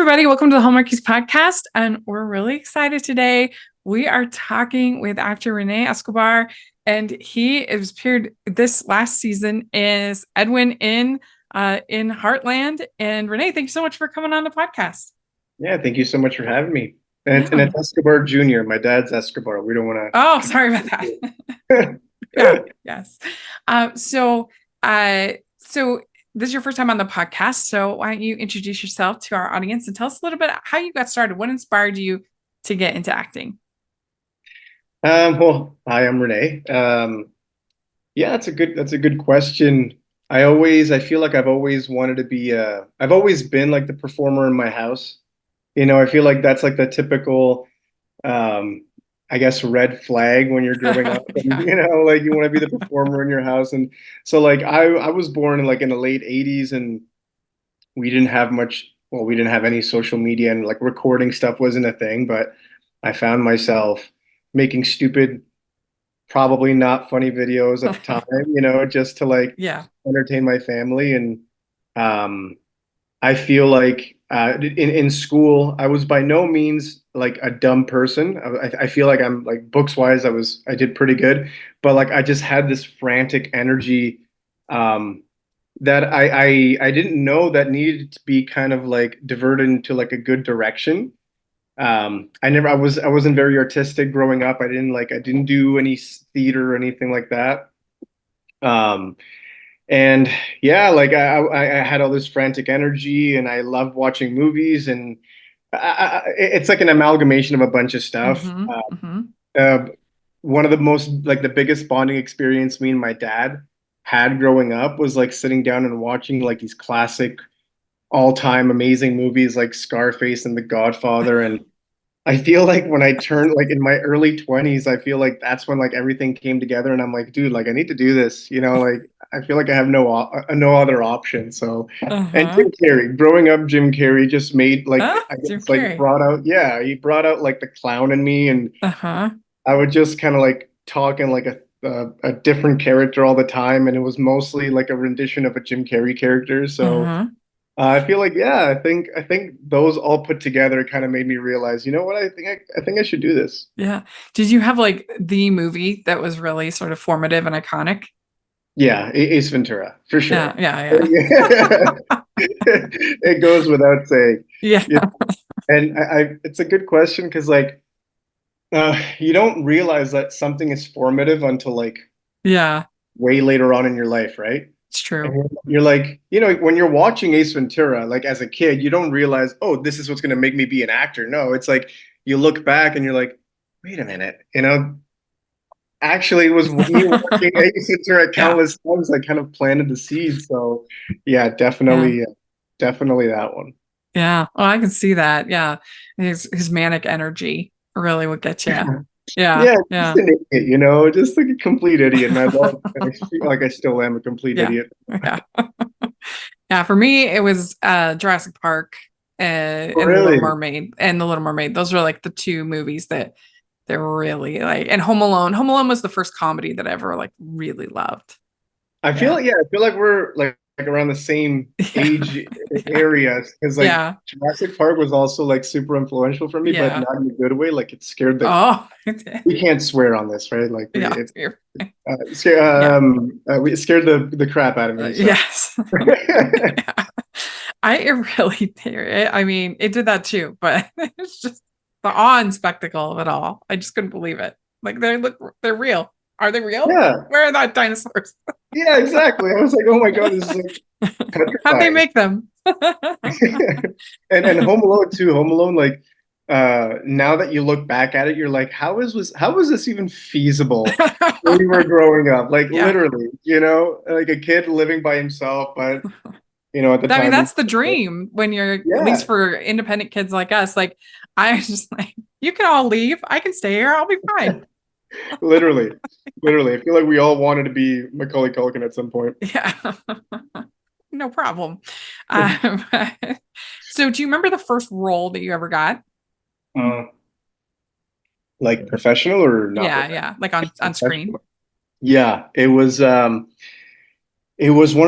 everybody. Welcome to the Hallmark podcast. And we're really excited today. We are talking with actor Rene Escobar, and he is appeared this last season as Edwin in Heartland. And Rene, thank you so much for coming on the podcast. Yeah, thank you so much for having me. And Yeah. it's Escobar Jr. My dad's Escobar. We don't want Oh, sorry about that. Yeah, to. yes. So this is your first time on the podcast. So why don't you introduce yourself to our audience and tell us a little bit how you got started? What inspired you to get into acting? Well, hi, I'm Renee. Yeah, that's a good question. I feel like I've always wanted to be. I've always been like the performer in my house. I feel like that's like the typical, um, I guess, red flag when you're growing up. And, Yeah. like you want to be the performer in your house. And so, like, I was born in the late '80s, and we didn't have much. Well, we didn't have any social media, and like recording stuff wasn't a thing. But I found myself making stupid, probably not funny videos at the time, just to like Yeah. entertain my family. And um, I feel like in school, I was by no means like a dumb person. I feel like I'm like books wise, I did pretty good, but like I just had this frantic energy um, that I didn't know that needed to be kind of like diverted into like a good direction. I wasn't very artistic growing up. I didn't do any theater or anything like that. Um, and yeah, like I had all this frantic energy, and I loved watching movies, and it's like an amalgamation of a bunch of stuff. Mm-hmm. Mm-hmm. Uh, One of the most like the biggest bonding experience me and my dad had growing up was like sitting down and watching like these classic all-time amazing movies like Scarface and The Godfather. And I feel like when I turned like in my early 20s, I feel like that's when like everything came together, and I'm like, dude, like I need to do this, like I feel like I have no other option. So, and Uh-huh. Jim Carrey, growing up, Jim Carrey just made like Ah, I Jim guess like Carrey. he brought out like the clown in me, and Uh-huh. I would just kind of like talk in like a different character all the time, and it was mostly like a rendition of a Jim Carrey character. So Uh-huh. I feel like, yeah, I think those all put together kind of made me realize, you know what, I think I should do this. Yeah. Did you have like the movie that was really sort of formative and iconic? Yeah, Ace Ventura for Yeah, sure. yeah, It goes without saying. yeah. Yeah, and it's a good question because like you don't realize that something is formative until like Yeah, way later on in your life, right? it's true. And you're like, when you're watching Ace Ventura, like as a kid, you don't realize, oh, this is what's going to make me be an actor. No, it's like you look back and you're like, wait a minute, actually, it was me watching Ace Ventura Yeah, countless times that kind of planted the seed. So, yeah, yeah, definitely that one. yeah. Oh, I can see that. Yeah. His manic energy really would get you. Yeah, Yeah, just yeah, an idiot, just like a complete idiot. And I feel like I still am a complete yeah, idiot. yeah. Yeah, for me, it was Jurassic Park Oh, and The Little really? Mermaid and The Little Mermaid. Those were like the two movies that they were really like, and Home Alone. Home Alone was the first comedy that I ever like really loved. Yeah. Yeah, I feel like we're like around the same Yeah. age areas because like Yeah. Jurassic Park was also like super influential for me, but Yeah. not in a good way. Like it scared the Oh, we can't swear on this, right? Like yeah. Yeah. it scared the crap out of me. So Yes. Yeah. I really did. I mean, it did that too, but it's just the awe and spectacle of it all. I just couldn't believe it. Like they're real. Are they real? yeah, Where are the dinosaurs? yeah, exactly. I was like, oh my God, this is like How'd they petrifying. make them? And Home Alone too. Home Alone, like now that you look back at it, you're like, how was this even feasible when we were growing up? Like Yeah. literally, like a kid living by himself, but at the I mean, time, that's the dream when you're, at least yeah, for independent kids like us. Like, I was just like, you can all leave. I can stay here. I'll be fine. literally, literally. I feel like we all wanted to be Macaulay Culkin at some point. Yeah. No problem. Um, so, do you remember the first role that you ever got? Uh, like professional or not Yeah. professional? Yeah. Like on screen. Yeah, it was one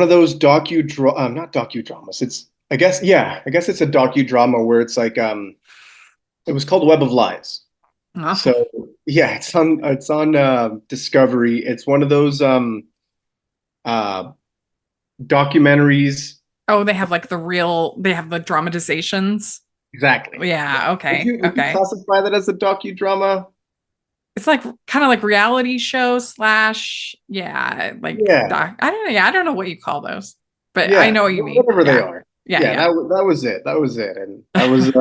of those not docudramas. It's I guess, yeah, I guess it's a docudrama where it's like it was called Web of Lies. Oh. So yeah, it's on Discovery. It's one of those uh documentaries. Oh, they have like they have the dramatizations. Exactly. Yeah. Yeah, Would okay, you would you okay. classify that as a docudrama? It's like kind of like reality show slash, yeah, like Yeah. doc. I don't know. Yeah, I don't know what you call those, but I Yeah. know what you mean. Whatever they Yeah, are. yeah, Yeah, yeah. that was it. That was it. And I was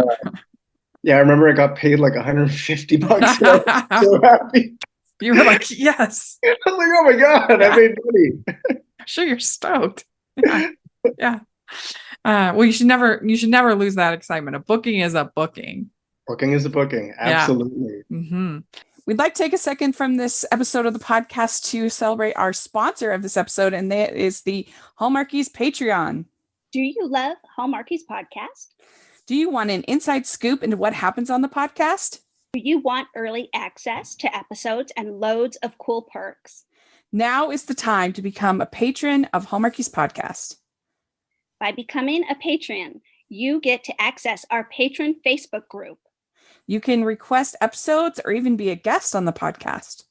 yeah, I remember I got paid like 150 bucks and I was so happy. You were like, yes, I was like, oh my God, I yeah. made money. Sure, you're stoked. Yeah, yeah. Well, you should never lose that excitement. A booking is a booking. Booking is a booking. Yeah. Absolutely. Hmm. We'd like to take a second from this episode of the podcast to celebrate our sponsor of this episode, and that is the Hallmarkies Patreon. Do you love Hallmarkies podcast? Do you want an inside scoop into what happens on the podcast? Do you want early access to episodes and loads of cool perks? Now is the time to become a patron of Hallmarkies Podcast. By becoming a patron, you get to access our patron Facebook group. You can request episodes or even be a guest on the podcast.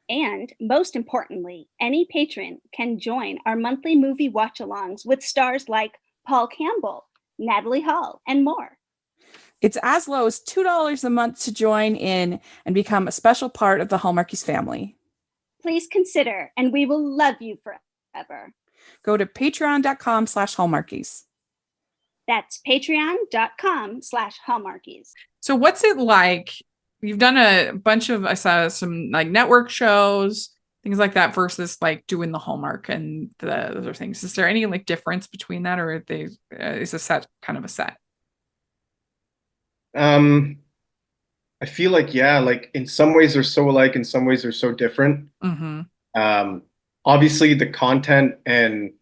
And most importantly, any patron can join our monthly movie watch-alongs with stars like Paul Campbell, Natalie Hall, and more. It's as low as $2 a month to join in and become a special part of the Hallmarkies family. Please consider, and we will love you forever. Go to patreon.com/Hallmarkies. That's patreon.com/Hallmarkies. So what's it like? You've done a bunch of, I saw some like network shows, things like that, versus like doing the Hallmark and the other things. Is there any like difference between that, or is a set kind of a set? Um, I feel like, yeah, like in some ways they're so alike, in some ways they're so different. Mm-hmm. Um, Obviously the content and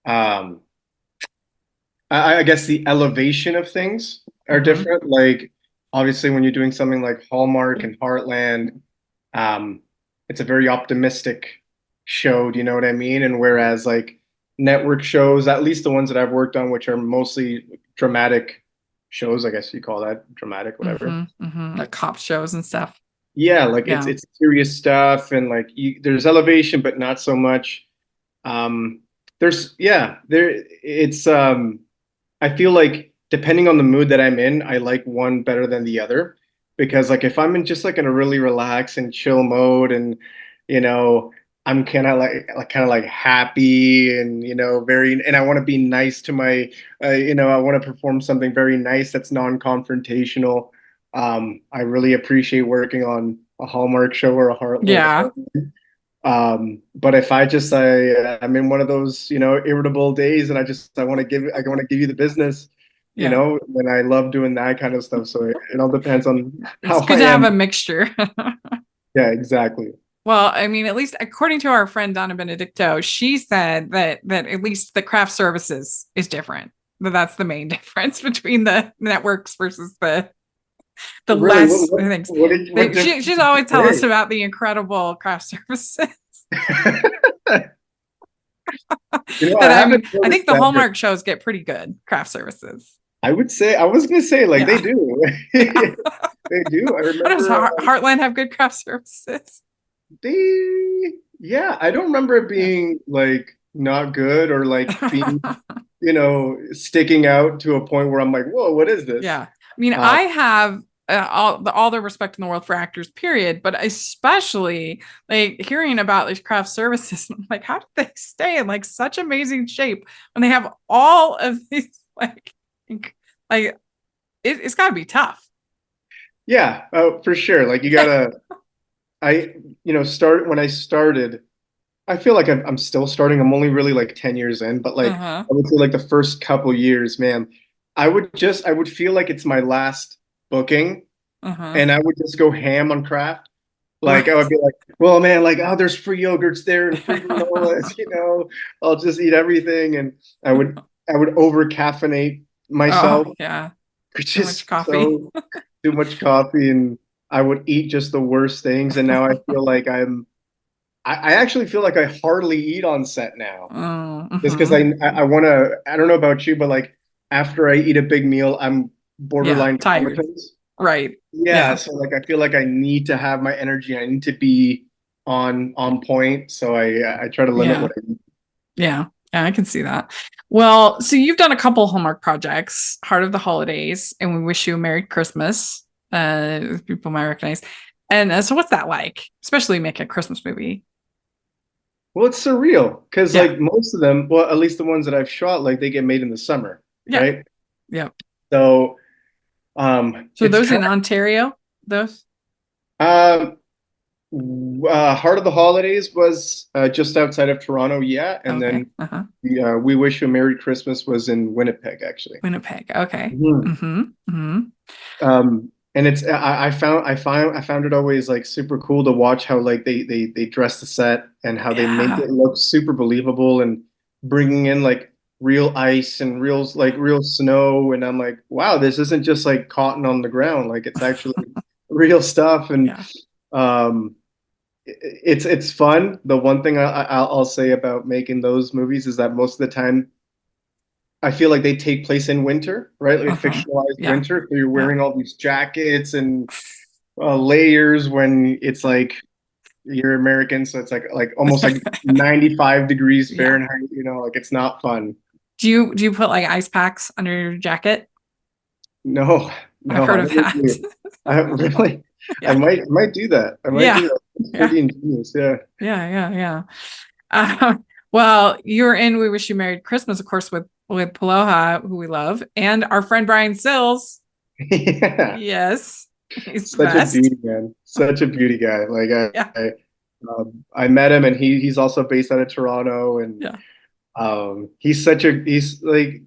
um, I guess the elevation of things are Mm-hmm. different. Like obviously when you're doing something like Hallmark and Heartland, um, it's a very optimistic show, do you know what I mean? And whereas like network shows, at least the ones that I've worked on, which are mostly dramatic shows, I guess you call that dramatic, whatever. Mm-hmm. Mm-hmm. Like cop shows and stuff. Yeah, like Yeah. it's serious stuff and like there's elevation, but not so much. Um, there's yeah, there it's I feel like depending on the mood that I'm in, I like one better than the other because like if I'm in just like in a really relaxed and chill mode and you know I'm kind of like happy and you know very and I want to be nice to my you know I want to perform something very nice that's non-confrontational. I really appreciate working on a Hallmark show or a Yeah. Heartland. But if I'm in one of those, you know, irritable days and I want to give you the business, you Yeah. know, and I love doing that kind of stuff. So it all depends on It's how good I to have am. a mixture. Yeah, exactly. Well, I mean, at least according to our friend Donna Benedicto, she said that at least the craft services is different. That that's the main difference between the networks versus the Really, less things. what She's always telling us about the incredible craft services. You know, That I haven't mean, I think noticed the that. Hallmark shows get pretty good craft services. I was gonna say like they Yeah. do. Yeah. They do. I What does remember Heartland have good craft services? yeah, I don't remember it Yeah. being like not good or like being, you know, sticking out to a point where I'm like, whoa, what is this? Yeah. I mean, Uh, I have all the respect in the world for actors, period, but especially like hearing about these craft services, I'm like, how did they stay in like such amazing shape when they have all of these like it's got to be tough. yeah, for sure. Like you gotta, I, you know, when I started, I feel like I'm still starting. I'm only really like 10 years in, but like Uh-huh. I would say like the first couple years, man, I would feel like it's my last booking Uh-huh. and I would just go ham on craft. Like I Right. would be like, well, man, like oh, there's free yogurts there and free granolas, you know, I'll just eat everything, and I would over caffeinate Oh, myself, yeah. which Too much is coffee. so too much coffee, and I would eat just the worst things, and now I feel like I actually feel like I hardly eat on set now, Oh, just because mhm. I want to. I don't know about you, but like after I eat a big meal, I'm borderline tired. comatose. Right. Yeah, so like I feel like I need to have my energy. I need to be on point. So I try to limit what I eat. Yeah, I can see that. Well, so you've done a couple Hallmark projects, Heart of the Holidays, and We Wish You a Merry Christmas. People might recognize. And so what's that like? Especially make a Christmas movie. Well, it's surreal because Yeah. like most of them, well, at least the ones that I've shot, like they get made in the summer, Yeah. right? Yeah. So So it's those in kind Ontario, those? of Heart of the Holidays was just outside of Toronto, yeah, and Okay. then We Wish You a Merry Christmas was in Winnipeg, actually. Winnipeg. Okay. Mhm. Mm-hmm. Mm-hmm. And it's I found it always like super cool to watch how like they dress the set and how they make Yeah. it look super believable and bringing in like real ice and real snow, and I'm like, wow, this isn't just like cotton on the ground, like it's actually real stuff. And Yeah. um it's fun. The one thing I'll say about making those movies is that most of the time I feel like they take place in winter, right? Like Uh-huh. fictionalized Yeah. winter. So you're Yeah. wearing all these jackets and layers when it's like you're American, so it's like almost like 95 degrees Yeah. Fahrenheit, like it's not fun. Do you put like ice packs under your jacket? No, I've no, heard I of never that. do. I really, I Yeah. might do that. I might do Yeah. that. It's Yeah. pretty ingenious, yeah. Yeah. Well, you're in We Wish You Merry Christmas, of course, with Paloha, who we love, and our friend Brian Sills. Yeah. Yes, he's the Such a best. beauty, man. Such a beauty guy. Like Yeah. I met him, and he's also based out of Toronto, and Yeah. he's like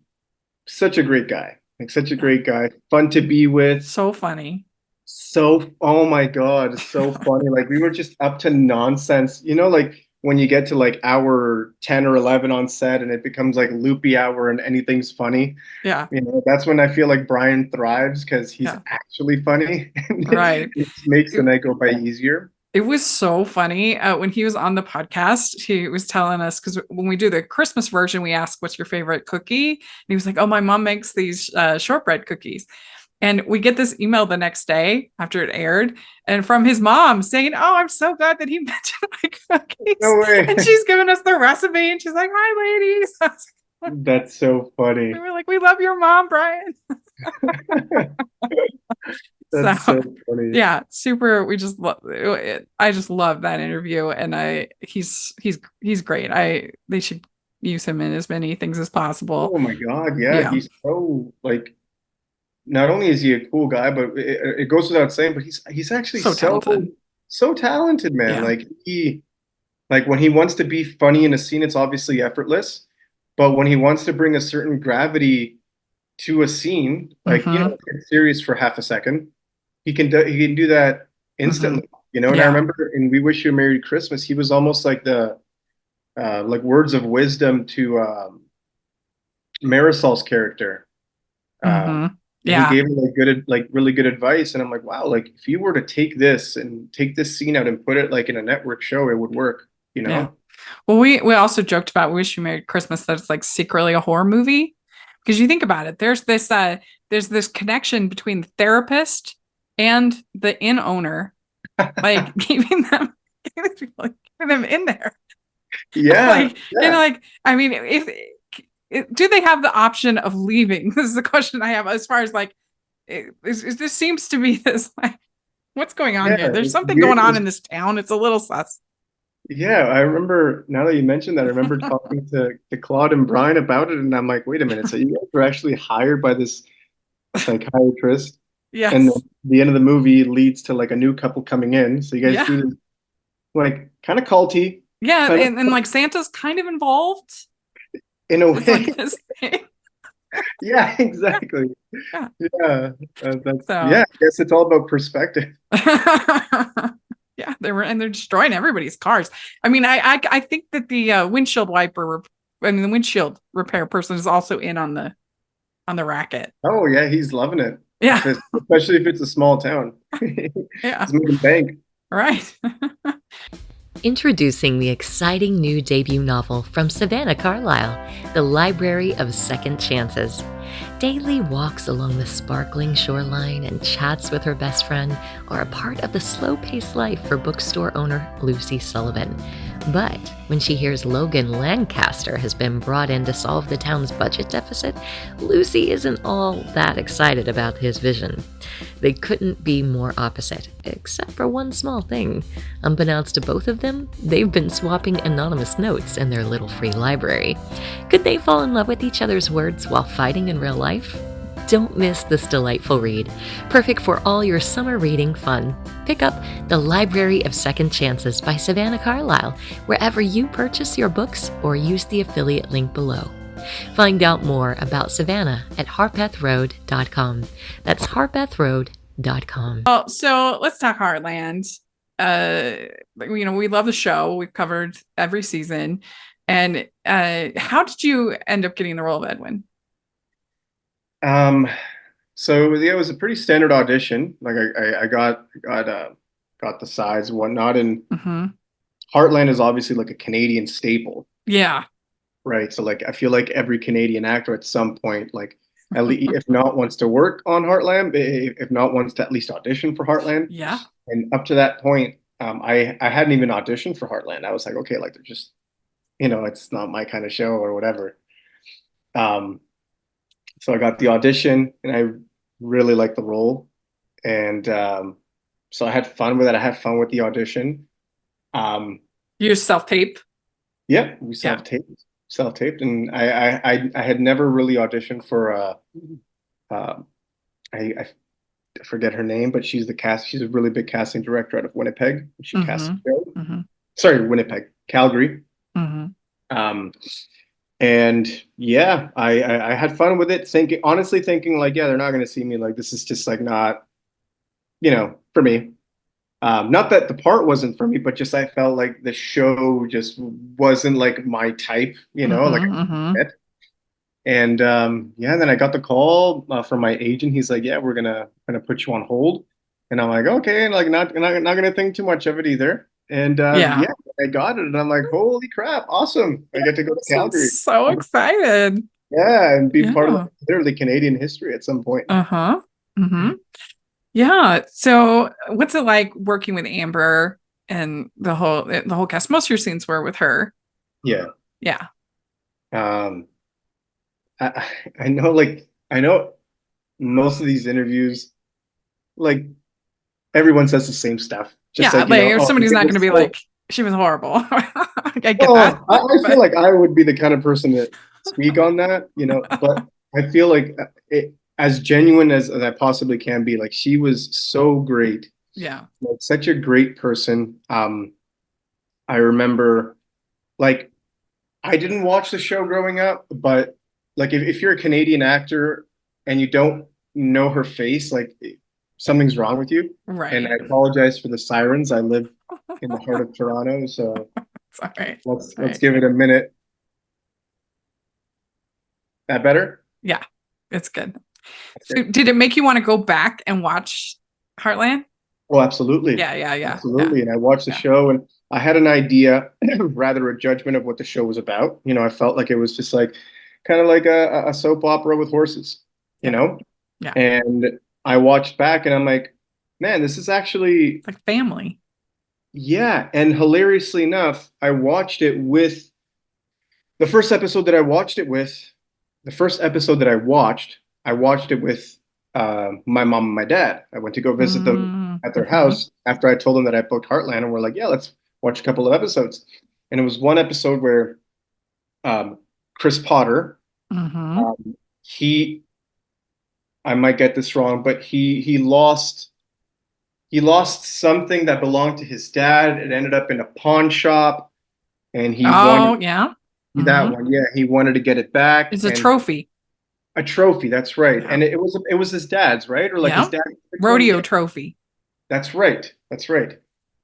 such a great guy. Like such a Yeah. great guy. Fun to be with. So funny. So, oh my God, so funny. Like we were just up to nonsense. Like when you get to like hour 10 or 11 on set and it becomes like loopy hour and anything's funny. Yeah. That's when I feel like Brian thrives because he's Yeah. actually funny. Right. It makes the night go by easier. It was so funny when he was on the podcast. He was telling us, because when we do the Christmas version, we ask, "What's your favorite cookie?" And he was like, "Oh, my mom makes these shortbread cookies." And we get this email the next day after it aired, and from his mom saying, "Oh, I'm so glad that he mentioned my cookies." No way. And she's giving us the recipe, and she's like, "Hi, ladies." That's so funny. We were like, "We love your mom, Brian." That's so funny. Yeah, super. We just love it. I just love that interview, and he's great. They should use him in as many things as possible. Oh my God, yeah. He's so like, not only is he a cool guy, but it goes without saying, but he's actually So talented. so talented, man. Yeah. Like when he wants to be funny in a scene, it's obviously effortless. But when he wants to bring a certain gravity to a scene, like it's serious for half a second, he can do that instantly. And I Yeah. remember in We Wish You a Merry Christmas, he was almost like the like words of wisdom to Marisol's character. Yeah. He gave me like really good advice, and I'm like, wow, like if you were to take this scene out and put it like in a network show, it would work. Yeah. Well, we also joked about Wish You Merry Christmas that it's like secretly a horror movie, because you think about it, there's this connection between the therapist and the inn owner, like keeping them in there. Yeah. And like, I mean, do they have the option of leaving? This is the question I have, as far as like, this seems to be this like, what's going on here? There's something going on in this town. It's a little sus. Yeah, I remember, now that you mentioned that, I remember talking to Claude and Brian about it, and I'm like, wait a minute, so you guys were actually hired by this psychiatrist? Yes. And the end of the movie leads to like a new couple coming in. So you guys do this like kind of culty. Yeah, and like Santa's kind of involved. In a way. Yeah, exactly. Yeah. I guess it's all about perspective. Yeah, they're destroying everybody's cars. I mean, I think that the windshield repair person is also in on the racket. Oh yeah, he's loving it. Yeah, especially if it's a small town. Yeah, he's making bank. Right. Introducing the exciting new debut novel from Savannah Carlyle, The Library of Second Chances. Daily walks along the sparkling shoreline and chats with her best friend are a part of the slow-paced life for bookstore owner Lucy Sullivan. But when she hears Logan Lancaster has been brought in to solve the town's budget deficit, Lucy isn't all that excited about his vision. They couldn't be more opposite, except for one small thing. Unbeknownst to both of them, they've been swapping anonymous notes in their little free library. Could they fall in love with each other's words while fighting in real life? Don't miss this delightful read, perfect for all your summer reading fun. Pick up The Library of Second Chances by Savannah Carlyle wherever you purchase your books or use the affiliate link below. Find out more about Savannah at harpethroad.com. That's harpethroad.com. Well, so let's talk Heartland. We love the show. We've covered every season. And how did you end up getting the role of Edwin? So yeah, it was a pretty standard audition. Like I got the sides and whatnot, and Heartland is obviously like a Canadian staple. Yeah. Right. So like I feel like every Canadian actor at some point, like at least if not wants to work on Heartland, if not wants to at least audition for Heartland. Yeah. And up to that point, I hadn't even auditioned for Heartland. I was like, okay, like they're just, it's not my kind of show or whatever. So I got the audition and I really liked the role. And so I had fun with it. I had fun with the audition. You self-tape? Yeah, we self-taped. And I had never really auditioned for I forget her name, but she's a really big casting director out of Winnipeg. She cast sorry, Winnipeg, Calgary. And yeah, I had fun with it, honestly thinking like, yeah, they're not going to see me, like this is just like not, for me. Not that the part wasn't for me, but just I felt like the show just wasn't like my type, And then I got the call from my agent. He's like, yeah, we're gonna put you on hold. And I'm like, okay, and like not gonna think too much of it either. And yeah, I got it, and I'm like, holy crap, awesome! I get to go to Calgary. So excited. Yeah, and be part of literally Canadian history at some point. Yeah. So, what's it like working with Amber and the whole cast? Most of your scenes were with her. Yeah. Yeah. I know most of these interviews, like everyone says the same stuff. Just if somebody's not going to be like, she was horrible. I get that. I feel like I would be the kind of person to speak on that, but I feel like as genuine as I possibly can be, like she was so great. Yeah. Like such a great person. I remember like I didn't watch the show growing up, but like if you're a Canadian actor and you don't know her face, like something's wrong with you. Right. And I apologize for the sirens. I live in the heart of Toronto, so it's all right. Let's give it a minute. That better? Yeah, it's good. So did it make you want to go back and watch Heartland? Oh, absolutely. Yeah. Absolutely. And I watched the show and I had an idea, rather a judgment of what the show was about. I felt like it was just like kind of like a soap opera with horses, Yeah. And I watched back and I'm like, man, this is actually like family. Yeah. And hilariously enough, I watched it with the first episode that I watched it with. The first episode that I watched it with my mom and my dad. I went to go visit them at their house after I told them that I booked Heartland, and we're like, yeah, let's watch a couple of episodes. And it was one episode where Chris Potter, I might get this wrong, but he lost something that belonged to his dad. It ended up in a pawn shop, and he wanted that one. Yeah, he wanted to get it back. It's a trophy. A trophy, that's right. Yeah. And it was his dad's, right? Or like his dad's rodeo trophy. That's right.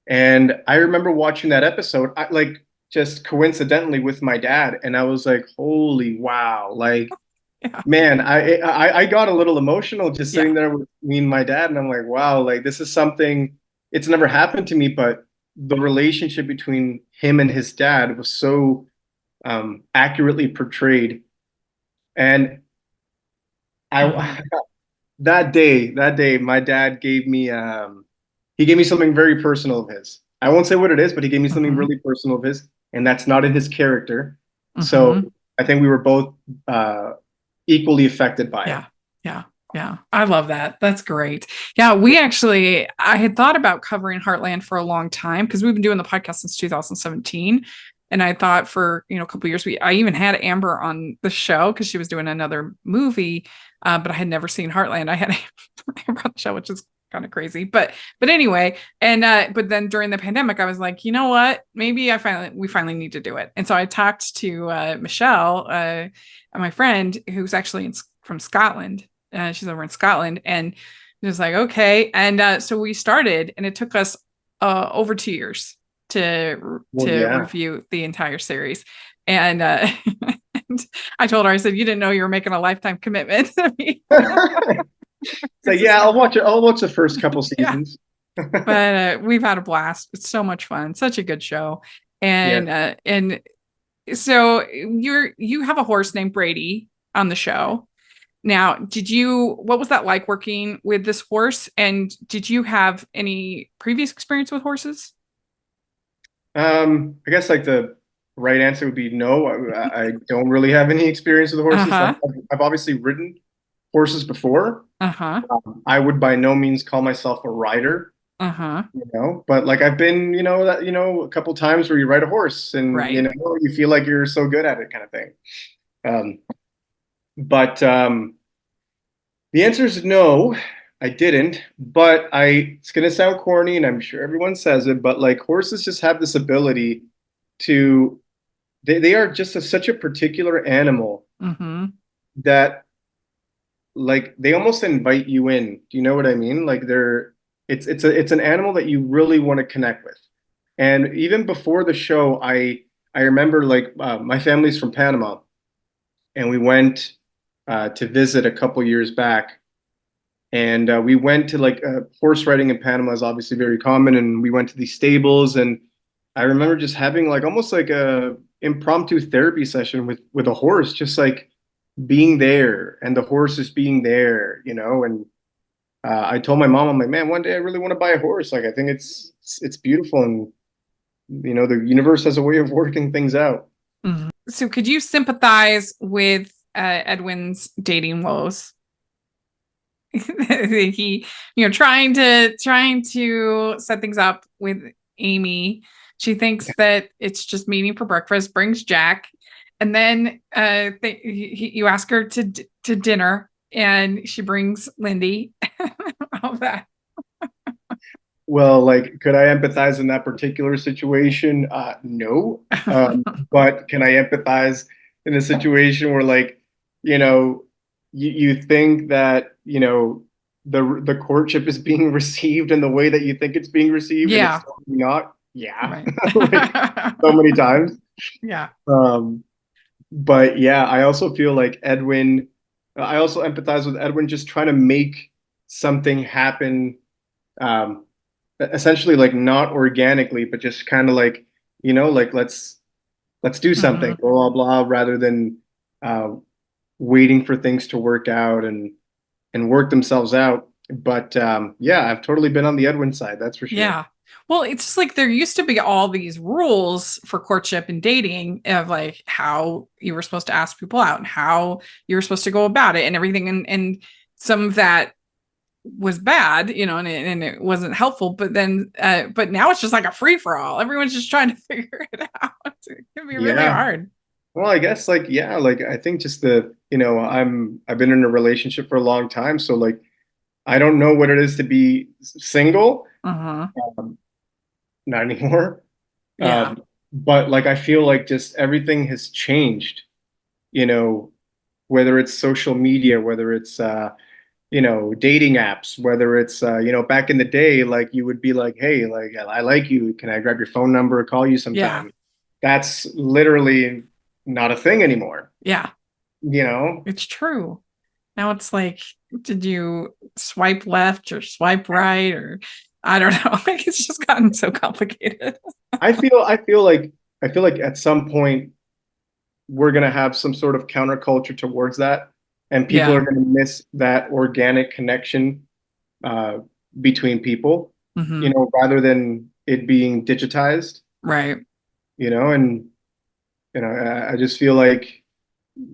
And I remember watching that episode, just coincidentally with my dad, and I was like, holy wow, like man, I got a little emotional just sitting there with me and my dad, and I'm like, wow, like this is something, it's never happened to me, but the relationship between him and his dad was so accurately portrayed. And I that day, my dad gave me he gave me something very personal of his. I won't say what it is, but he gave me something Mm-hmm. really personal of his, and that's not in his character. So Mm-hmm. I think we were both equally affected by it. Yeah. Yeah. Yeah. I love that. That's great. Yeah. I had thought about covering Heartland for a long time because we've been doing the podcast since 2017. And I thought for, a couple of years, I even had Amber on the show because she was doing another movie, but I had never seen Heartland. I had Amber on the show, which is kind of crazy. But anyway, but then during the pandemic, I was like, you know what? Maybe we finally need to do it. And so I talked to Michelle, my friend, who's actually from Scotland. She's over in Scotland, and it was like, okay. And so we started, and it took us over 2 years to review the entire series. And, and I told her, I said, you didn't know you were making a lifetime commitment. So yeah, I'll watch it. I'll watch the first couple seasons. But we've had a blast. It's so much fun. Such a good show. And so you have a horse named Brady on the show. Now, what was that like working with this horse? And did you have any previous experience with horses? I guess like the right answer would be no. I don't really have any experience with horses. Uh-huh. I've obviously ridden horses before. Uh-huh. I would by no means call myself a rider, Uh-huh. but like I've been, a couple times where you ride a horse and, Right. you feel like you're so good at it kind of thing. But the answer is no, I didn't. But it's going to sound corny, and I'm sure everyone says it, but like horses just have this ability to, they are just such a particular animal Mm-hmm. that like they almost invite you in. Do you know what I mean? Like it's an animal that you really want to connect with. And even before the show, I remember like my family's from Panama, and we went to visit a couple years back, and we went to like horse riding in Panama is obviously very common, and we went to these stables, and I remember just having like almost like a impromptu therapy session with a horse, just like being there and the horse just being there, and I told my mom, I'm like, man, one day I really want to buy a horse. Like I think it's beautiful, and the universe has a way of working things out. Mm-hmm. So could you sympathize with Edwin's dating woes? He, trying to set things up with Amy. She thinks that it's just meeting for breakfast, brings Jack, and then you ask her to dinner, and she brings Lindy. All that. Well, like, could I empathize in that particular situation? No. But can I empathize in a situation where, like, you think that, the courtship is being received in the way that you think it's being received, and Yeah. it's totally not? Yeah. Right. Like, so many times. Yeah. But yeah, I also feel like I also empathize with Edwin just trying to make something happen, essentially like not organically, but just kind of like, like let's do something, Mm-hmm. blah, blah, blah, rather than waiting for things to work out and work themselves out. But yeah, I've totally been on the Edwin side, that's for sure. Yeah. Well, it's just like there used to be all these rules for courtship and dating of like how you were supposed to ask people out and how you were supposed to go about it and everything. And some of that was bad, and it wasn't helpful. But then, but now it's just like a free for all. Everyone's just trying to figure it out. It can be really hard. Well, I guess like, yeah, like I think just I've been in a relationship for a long time. So like, I don't know what it is to be single. Uh-huh. Not anymore. Yeah. But like I feel like just everything has changed, whether it's social media, whether it's dating apps, whether it's back in the day, like you would be like, hey, like I like you. Can I grab your phone number or call you sometime? Yeah. That's literally not a thing anymore. Yeah. It's true. Now it's like, did you swipe left or swipe right, or I don't know. Like it's just gotten so complicated. I feel like at some point we're gonna have some sort of counterculture towards that, and people are going to miss that organic connection between people, rather than it being digitized. Right. And I just feel like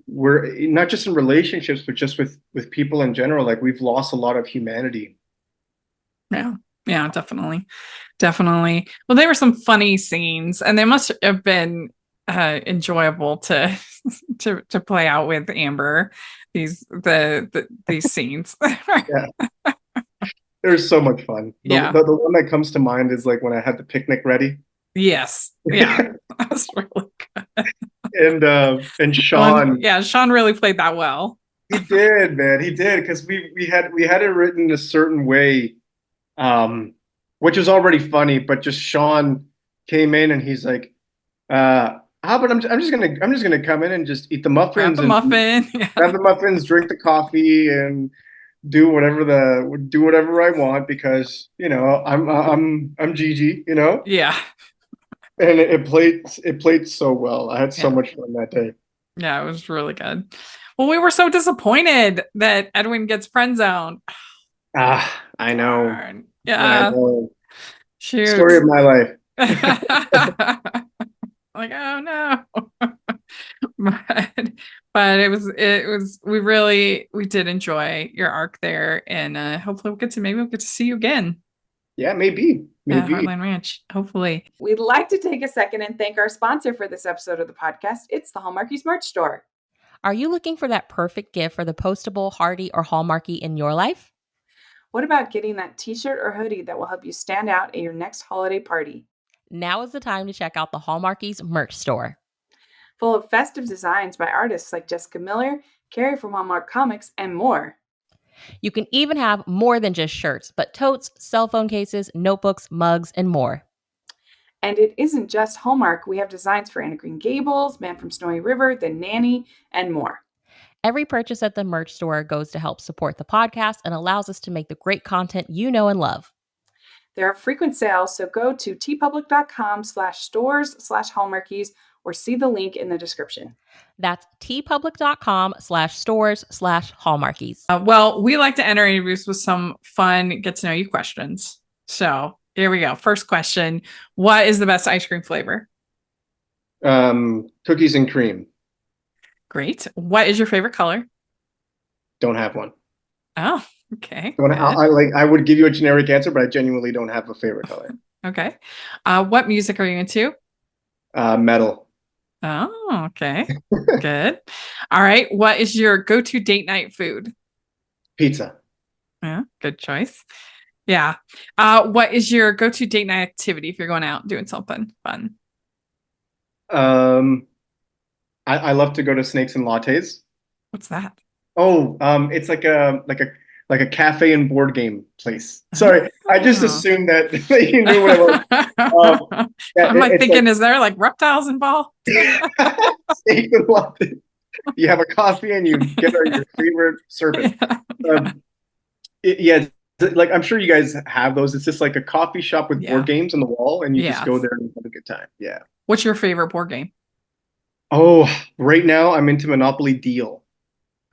we're not just in relationships, but just with people in general. Like we've lost a lot of humanity. Yeah, definitely. Well, there were some funny scenes, and they must have been enjoyable to to play out with Amber. These scenes. Yeah, there's so much fun. The one that comes to mind is like when I had the picnic ready. Yes. Yeah. That was really good. And Sean. Sean really played that well. He did, man. He did, because we had it written a certain way, which was already funny, but just Sean came in and he's like, how about I'm just gonna come in and just eat the muffins, have the muffins, drink the coffee, and do whatever I want, because I'm Gigi, Yeah. And it played so well. I had so much fun that day. Yeah, it was really good. Well, we were so disappointed that Edwin gets friend zoned. I know. Darn. Yeah. Shoot. Story of my life. Like, oh no. but it was we did enjoy your arc there, and hopefully we'll get to see you again. Yeah, maybe. Heartland Ranch, hopefully. We'd like to take a second and thank our sponsor for this episode of the podcast. It's the Hallmarkies merch store. Are you looking for that perfect gift for the postable, hearty, or Hallmarky in your life? What about getting that t-shirt or hoodie that will help you stand out at your next holiday party? Now is the time to check out the Hallmarkies merch store. Full of festive designs by artists like Jessica Miller, Carrie from Hallmark Comics, and more. You can even have more than just shirts, but totes, cell phone cases, notebooks, mugs, and more. And it isn't just Hallmark. We have designs for Anna Green Gables, Man from Snowy River, The Nanny, and more. Every purchase at the merch store goes to help support the podcast and allows us to make the great content you know and love. There are frequent sales, so go to tpublic.com/stores/Hallmarkies or see the link in the description. That's tpublic.com/stores/Hallmarkies. Well, we like to enter interviews with some fun get to know you questions. So here we go. First question: what is the best ice cream flavor? Cookies and cream. Great. What is your favorite color? Don't have one. Oh, okay. I would give you a generic answer, but I genuinely don't have a favorite color. Okay. What music are you into? Metal. Oh, okay. Good. All right. What is your go-to date night food? Pizza. Yeah, good choice. Yeah. What is your go-to date night activity if you're going out doing something fun? I love to go to Snakes and Lattes. What's that? Oh, it's like a cafe and board game place. Sorry, I just assumed that you knew what it was. I'm thinking, is there like reptiles involved? Snakes and Lattes. You have a coffee and you get your favorite serpent. Like I'm sure you guys have those. It's just like a coffee shop with board games on the wall, and you just go there and have a good time. Yeah. What's your favorite board game? Oh, right now I'm into Monopoly Deal.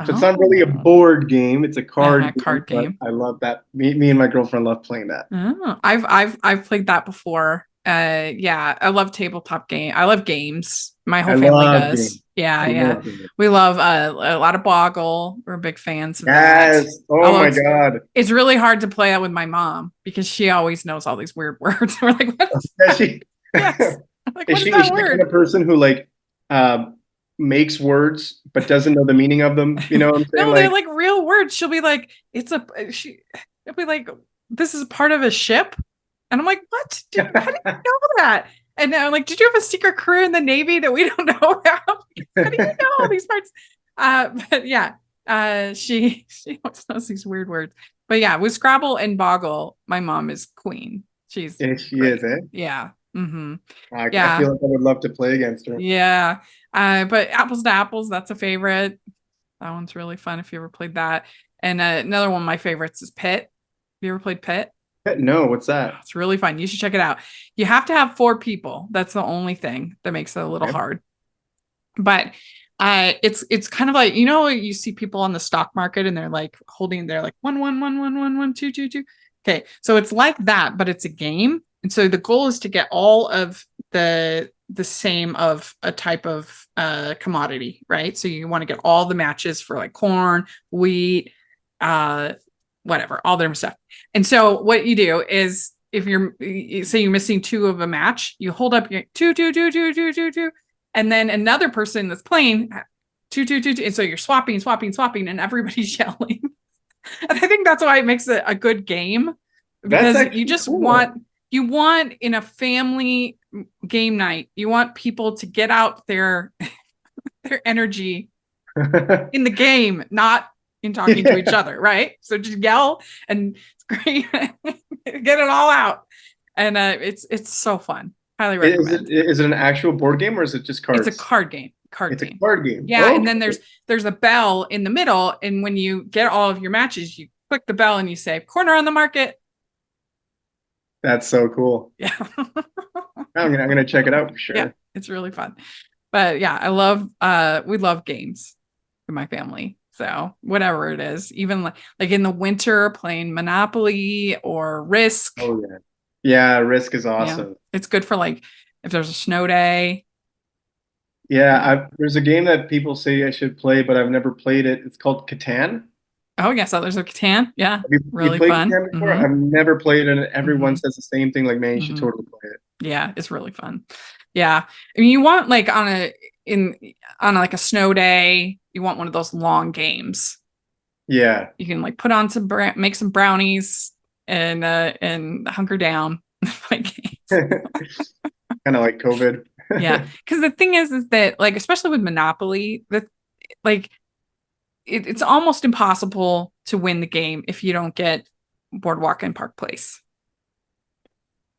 So it's not really a board game; it's a card game. I love that. Me and my girlfriend love playing that. Oh, I've played that before. I love tabletop game. I love games. My whole family does. Games. Yeah. We love a lot of Boggle. We're big fans of that. Oh my god! It's really hard to play that with my mom because she always knows all these weird words. We're like, what is that? Yes. Like, is she the kind of person who like makes words but doesn't know the meaning of them? You know what I'm saying? No, they're like real words. She'll be like, it'll be like, this is part of a ship. And I'm like, what? How do you know that? And I'm like, did you have a secret crew in the Navy that we don't know about? How do you know all these parts? But yeah, she always knows these weird words. But yeah, with Scrabble and Boggle, my mom is queen. She is, eh? Yeah. Mm-hmm. I feel like I would love to play against her. Yeah. But Apples to Apples, that's a favorite. That one's really fun if you ever played that. And another one of my favorites is Pit. Have you ever played Pit? No, what's that? It's really fun. You should check it out. You have to have 4 people. That's the only thing that makes it a little hard. But It's kind of like, you know, you see people on the stock market and they're like holding, they're like one, one, one, one, one, one, two, two, two. Okay. So it's like that, but it's a game. And so the goal is to get all of the same of a type of commodity, right? So you want to get all the matches for like corn, wheat, whatever, all their stuff. And so what you do is if you're say you're missing two of a match, you hold up your two, two, two, two, two, two, two, and then another person that's playing two, two, two, two, and so you're swapping, swapping, swapping, and everybody's yelling. And I think that's why it makes it a good game, because you just want in a family game night, you want people to get out their energy in the game, not in talking to each other, right? So just yell and scream, get it all out, and it's so fun. Highly recommend. Is it an actual board game or is it just cards? It's a card game. It's a card game. Yeah, and then there's a bell in the middle, and when you get all of your matches, you click the bell and you say corner on the market. That's so cool. Yeah. I'm gonna check it out for sure. Yeah, it's really fun. But yeah, we love games in my family. So whatever it is, even like in the winter playing Monopoly or Risk. Oh yeah. Yeah, Risk is awesome. Yeah. It's good for like if there's a snow day. Yeah, there's a game that people say I should play, but I've never played it. It's called Katan. Oh yes, there's a Catan. Yeah, really played fun. Catan before? I've never played it, and everyone says the same thing. Like, man, you should Mhm. totally play it. Yeah, it's really fun. Yeah, I mean, you want like on like a snow day, you want one of those long games. Yeah, You can like put on make some brownies and hunker down. Play games. kind of like COVID. Yeah, because the thing is that like especially with Monopoly, that like it's almost impossible to win the game if you don't get Boardwalk and Park Place.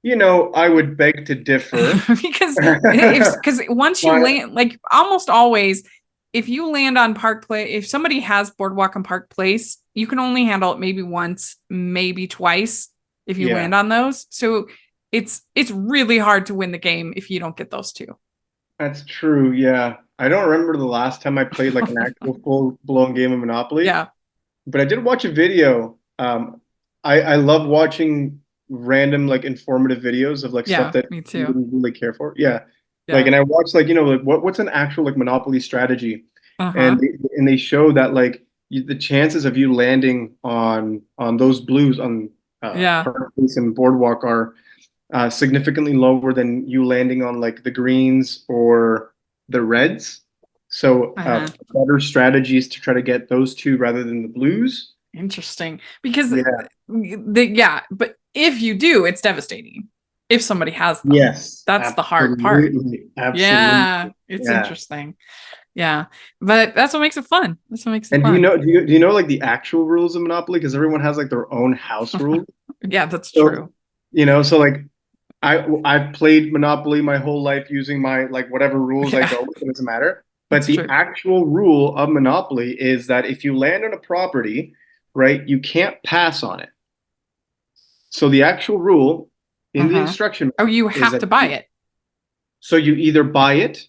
You know, I would beg to differ. because once you land, like almost always, if you land on Park Place, if somebody has Boardwalk and Park Place, you can only handle it maybe once, maybe twice if you land on those. So it's really hard to win the game if you don't get those two. That's true. Yeah. I don't remember the last time I played like an actual full-blown game of Monopoly. Yeah. But I did watch a video. I love watching random like informative videos of like stuff that me too. you wouldn't really care for. Yeah. Like, and I watched like, you know, like what's an actual like Monopoly strategy? And they show that like the chances of you landing on those blues on Park Place and Boardwalk are significantly lower than you landing on like the greens or the reds. So better strategies to try to get those two rather than the blues. Interesting. Because but if you do, it's devastating. If somebody has them. Yes. That's the hard part. Absolutely. Yeah. It's interesting. Yeah. But that's what makes it fun. That's what makes it fun. And do you know like the actual rules of Monopoly? Because everyone has like their own house rule. Yeah, that's true. You know, so like I've played Monopoly my whole life using my like whatever rules I go with, it doesn't matter. But the actual rule of Monopoly is that if you land on a property, right, you can't pass on it. So the actual rule in the instruction. Oh, you have to buy it. So you either buy it,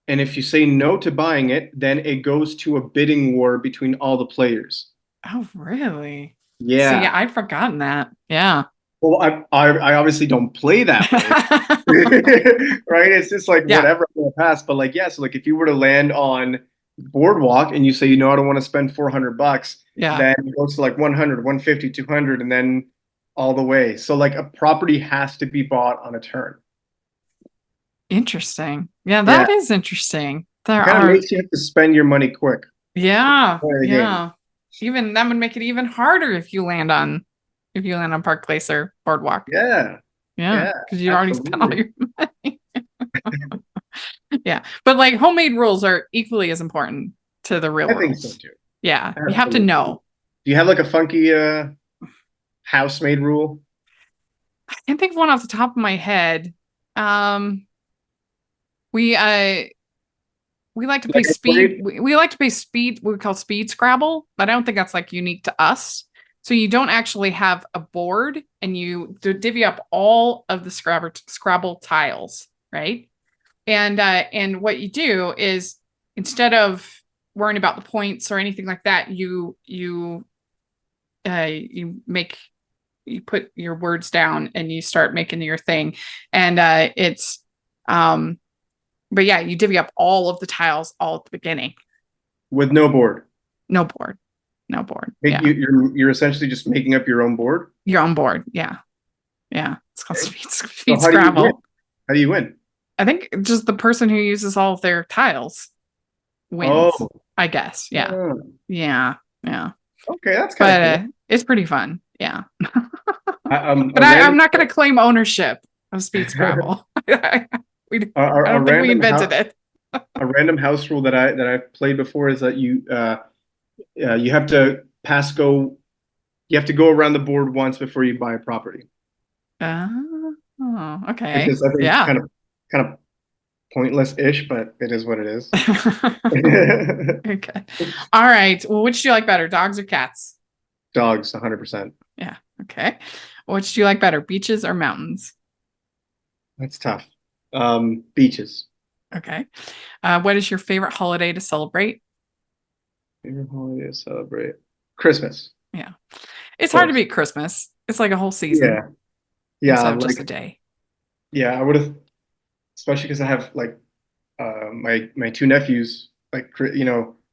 and if you say no to buying it, then it goes to a bidding war between all the players. Oh, really? Yeah. See, I'd forgotten that. Yeah. Well, I obviously don't play that way, right? It's just like whatever I'm gonna pass. But like, so like if you were to land on Boardwalk and you say, you know, I don't want to spend $400, then it goes to like 100, 150, 200, and then all the way. So like a property has to be bought on a turn. Interesting. Yeah, that is interesting. It kind of makes you have to spend your money quick. Yeah. Yeah. Even that would make it even harder if you land on Park Place or Boardwalk. Yeah. Yeah. Because you already spent all your money. Yeah. But like homemade rules are equally as important to the real rules. I think so too. Yeah. Absolutely. You have to know. Do you have like a funky house-made rule? I can't think of one off the top of my head. We like to play speed. We like to play speed. We call speed Scrabble, but I don't think that's like unique to us. So you don't actually have a board, and you divvy up all of the Scrabble tiles, right? And what you do is instead of worrying about the points or anything like that, you put your words down and you start making your thing. And but yeah, you divvy up all of the tiles all at the beginning. With no board. No board. Yeah. You're essentially just making up your own board. You're on board. Yeah. It's called So Scrabble. How do you win? I think just the person who uses all of their tiles wins. I guess. Yeah. Oh. Yeah. Okay, that's kind of cool. It's pretty fun. Yeah. But I'm not going to claim ownership of Speed Scrabble. I don't think we invented it. A random house rule that I've played before is that you have to you have to go around the board once before you buy a property. Oh, okay. Which is, I think, kind of pointless-ish, but it is what it is. Okay. All right. Well, which do you like better, dogs or cats? Dogs, 100%. Yeah. Okay. Which do you like better, beaches or mountains? That's tough. Beaches. Okay. What is your favorite holiday to celebrate? Favorite holiday to celebrate? Christmas. Yeah. It's hard to beat Christmas. It's like a whole season. Yeah. Instead of just a day. Yeah, I would have, especially because I have like my two nephews. Like,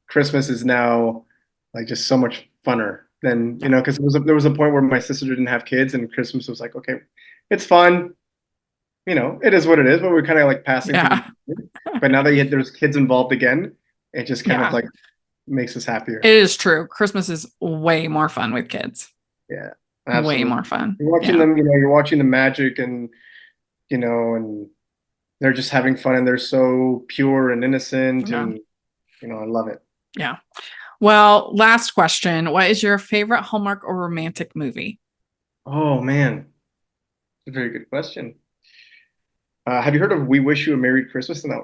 Christmas is now like just so much funner than because there was a point where my sister didn't have kids, and Christmas was like, okay, it's fun. It is what it is, but we're kind of like passing. Yeah. But now that there's kids involved again, it just kind of like makes us happier. It is true. Christmas is way more fun with kids. Yeah, absolutely. Way more fun. You're watching them, you're watching the magic, and and they're just having fun, and they're so pure and innocent, and I love it. Yeah. Well, last question. What is your favorite Hallmark or romantic movie? Oh man, it's a very good question. Have you heard of We Wish You a Merry Christmas? No.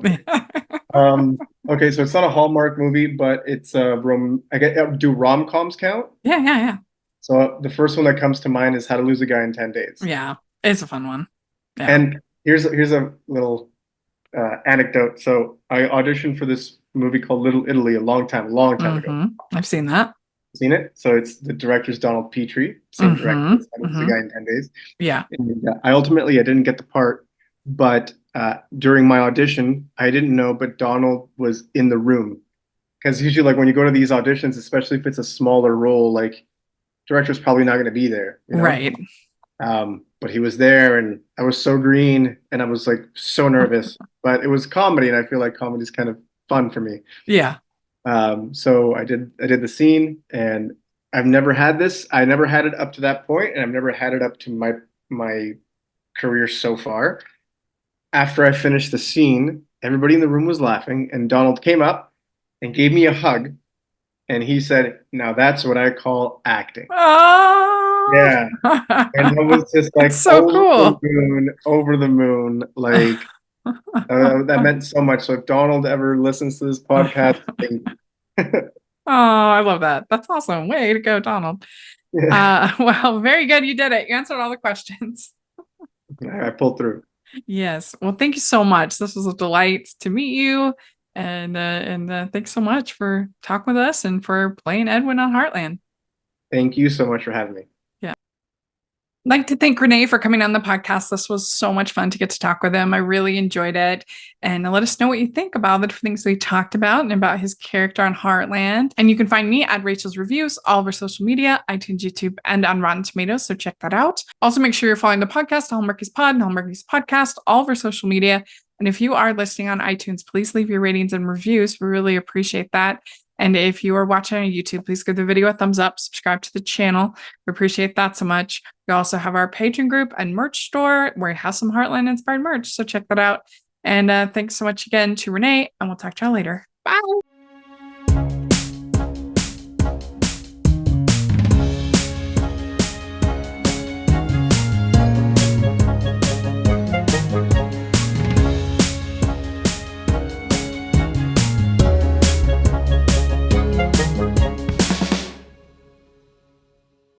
Okay, so it's not a Hallmark movie, but it's do rom-coms count? Yeah. So the first one that comes to mind is How to Lose a Guy in 10 Days. Yeah, it's a fun one. Yeah. And here's a little anecdote. So I auditioned for this movie called Little Italy a long time ago. I've seen that. Seen it? So it's the director's Donald Petrie, same director as How to Lose a Guy in 10 Days. Yeah. And, I didn't get the part, but during my audition, I didn't know, but Donald was in the room. Because usually, like when you go to these auditions, especially if it's a smaller role, like director's probably not going to be there. Right. But he was there, and I was so green, and I was like so nervous. But it was comedy, and I feel like comedy is kind of fun for me. Yeah. So I did the scene, and I've never had this. I never had it up to that point, and I've never had it up to my career so far. After I finished the scene, everybody in the room was laughing, and Donald came up and gave me a hug, and he said, "Now that's what I call acting." Oh, yeah, and it was just like so cool, over the moon, like that meant so much. So if Donald ever listens to this podcast, oh, I love that. That's awesome. Way to go, Donald. Yeah. Well, very good. You did it. You answered all the questions. I pulled through. Yes. Well, thank you so much. This was a delight to meet you. And thanks so much for talking with us and for playing Edwin on Heartland. Thank you so much for having me. Yeah. I'd like to thank Rene for coming on the podcast. This was so much fun to get to talk with him. I really enjoyed it. And let us know what you think about the things we talked about and about his character on Heartland. And you can find me at Rachel's Reviews, all of our social media, iTunes, YouTube, and on Rotten Tomatoes. So check that out. Also, make sure you're following the podcast, Hallmark is Pod and Hallmark is Podcast, all of our social media. And if you are listening on iTunes, please leave your ratings and reviews. We really appreciate that. And if you are watching on YouTube, please give the video a thumbs up, subscribe to the channel. We appreciate that so much. We also have our Patreon group and merch store where we have some Heartland inspired merch. So check that out. And thanks so much again to Rene, and we'll talk to y'all later. Bye.